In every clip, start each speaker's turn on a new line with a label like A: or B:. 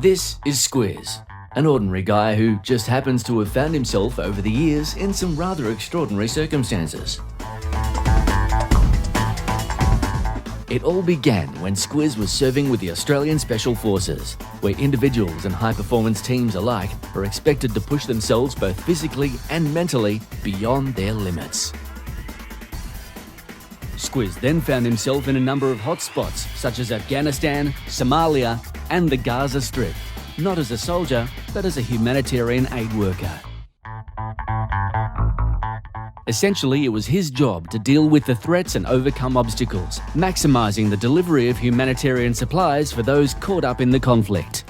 A: This is Squiz, an ordinary guy who just happens to have found himself over the years in some rather extraordinary circumstances. It all began when Squiz was serving with the Australian Special Forces, where individuals and high-performance teams alike are expected to push themselves both physically and mentally beyond their limits. Squiz then found himself in a number of hotspots such as Afghanistan, Somalia and the Gaza Strip, not as a soldier, but as a humanitarian aid worker. Essentially, it was his job to deal with the threats and overcome obstacles, maximising the delivery of humanitarian supplies for those caught up in the conflict.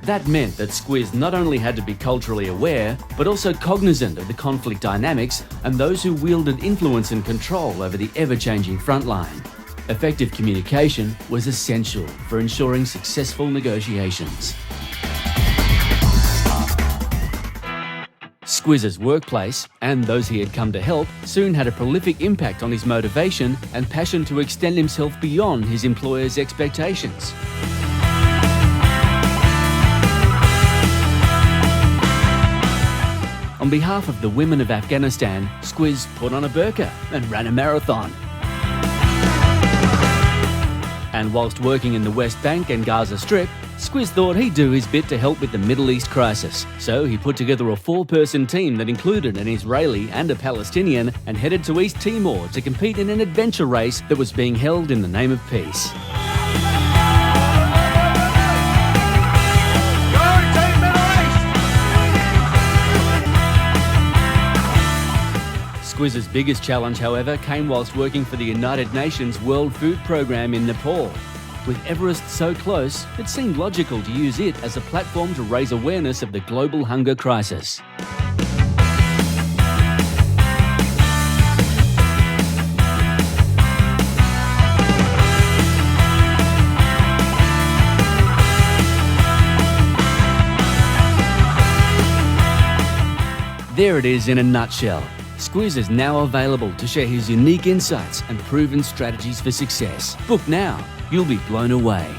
A: That meant that Squiz not only had to be culturally aware, but also cognizant of the conflict dynamics and those who wielded influence and control over the ever-changing frontline. Effective communication was essential for ensuring successful negotiations. Squiz's workplace, and those he had come to help, soon had a prolific impact on his motivation and passion to extend himself beyond his employer's expectations. On behalf of the women of Afghanistan, Squiz put on a burqa and ran a marathon. And whilst working in the West Bank and Gaza Strip, Squiz thought he'd do his bit to help with the Middle East crisis. So he put together a 4-person team that included an Israeli and a Palestinian and headed to East Timor to compete in an adventure race that was being held in the name of peace. Squiz's biggest challenge, however, came whilst working for the United Nations World Food Programme in Nepal. With Everest so close, it seemed logical to use it as a platform to raise awareness of the global hunger crisis. There it is in a nutshell. Squiz is now available to share his unique insights and proven strategies for success. Book now. You'll be blown away.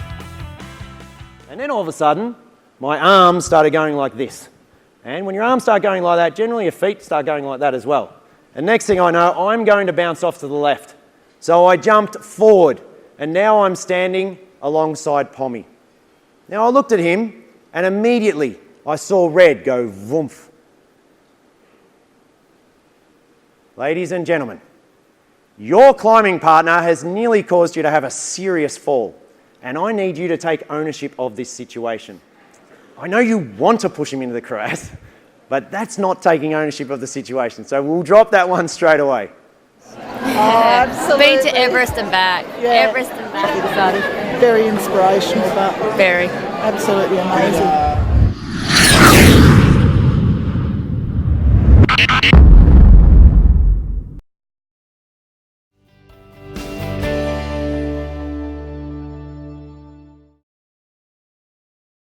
B: And then all of a sudden, my arms started going like this. And when your arms start going like that, generally your feet start going like that as well. And next thing I know, I'm going to bounce off to the left. So I jumped forward, and now I'm standing alongside Pommy. Now I looked at him, and immediately I saw red go vroomf. Ladies and gentlemen, your climbing partner has nearly caused you to have a serious fall, and I need you to take ownership of this situation. I know you want to push him into the crevasse, but that's not taking ownership of the situation, so we'll drop that one straight away.
C: Oh, absolutely.
D: Been to Everest and back.
C: Yeah.
D: Everest and back.
C: Very inspirational, but
D: Very.
C: absolutely amazing.